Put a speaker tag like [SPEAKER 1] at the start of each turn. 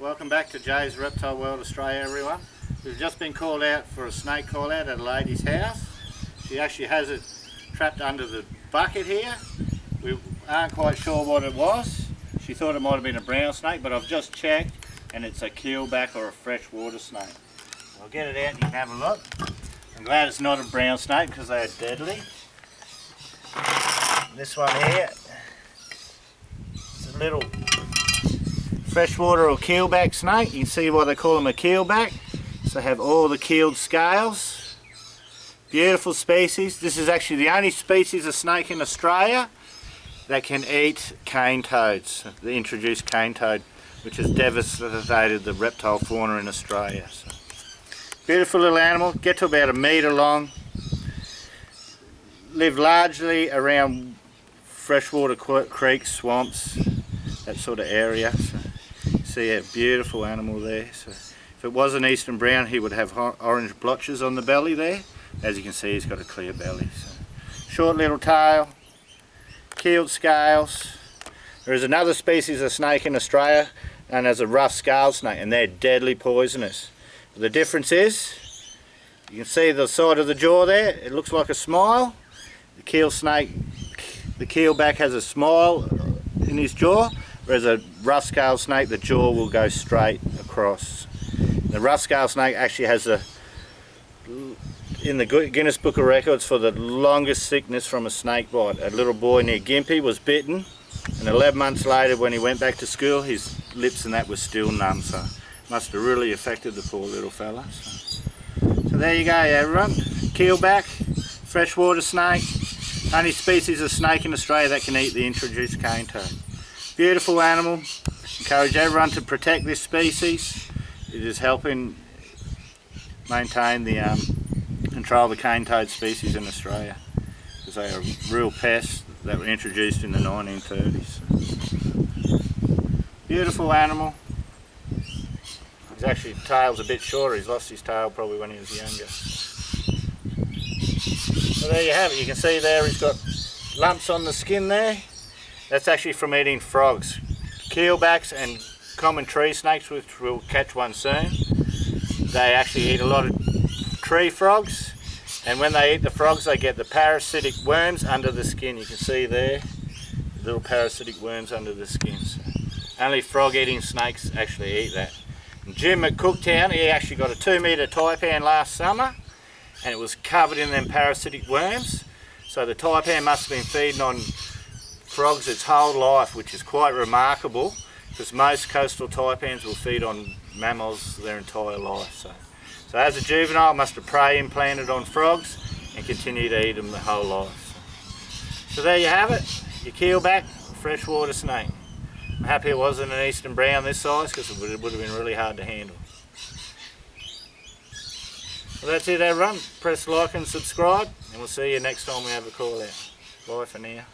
[SPEAKER 1] Welcome back to Jay's Reptile World Australia, everyone. We've just been called out for a snake call out at a lady's house. She actually has it trapped under the bucket here. We aren't quite sure what it was. She thought it might have been a brown snake, but I've just checked and it's a keelback or a freshwater snake. I'll get it out and you can have a look. I'm glad it's not a brown snake because they are deadly. This one here, it's a little freshwater or keelback snake. You can see why they call them a keelback. So they have all the keeled scales. Beautiful species. This is actually the only species of snake in Australia that can eat cane toads, the introduced cane toad, which has devastated the reptile fauna in Australia. So, beautiful little animal, get to about 1 metre long, live largely around freshwater creeks, swamps, that sort of area. So, see a beautiful animal there. So, if it was an eastern brown, he would have orange blotches on the belly there. As you can see, he's got a clear belly. So, short little tail, keeled scales. There is another species of snake in Australia known as a rough scaled snake, and they're deadly poisonous. The difference is, you can see the side of the jaw there, it looks like a smile. The keelback has a smile in his jaw, whereas a rough scaled snake, the jaw will go straight across. The rough scaled snake actually has in the Guinness Book of Records for the longest sickness from a snake bite. A little boy near Gympie was bitten, and 11 months later when he went back to school, his lips and that were still numb, so must have really affected the poor little fella. So there you go, everyone. Keelback, freshwater snake, only species of snake in Australia that can eat the introduced cane toad. Beautiful animal. Encourage everyone to protect this species. It is helping maintain the control of the cane toad species in Australia, because they are real pests that were introduced in the 1930s. Beautiful animal. His actually tail's a bit shorter. He's lost his tail probably when he was younger. So there you have it. You can see there he's got lumps on the skin there. That's actually from eating frogs. Keelbacks and common tree snakes, which we'll catch one soon, they actually eat a lot of tree frogs, and when they eat the frogs they get the parasitic worms under the skin. You can see there, little parasitic worms under the skin. So only frog eating snakes actually eat that. And Jim at Cooktown, he actually got a 2 metre taipan last summer, and it was covered in them parasitic worms. So the taipan must have been feeding on frogs its whole life, which is quite remarkable, because most coastal taipans will feed on mammals their entire life. So as a juvenile, it must have prey implanted on frogs and continue to eat them the whole life. So there you have it, your keelback freshwater snake. I'm happy it wasn't an eastern brown this size, because it would have been really hard to handle. Well, that's it, everyone. Press like and subscribe, and we'll see you next time we have a call out. Bye for now.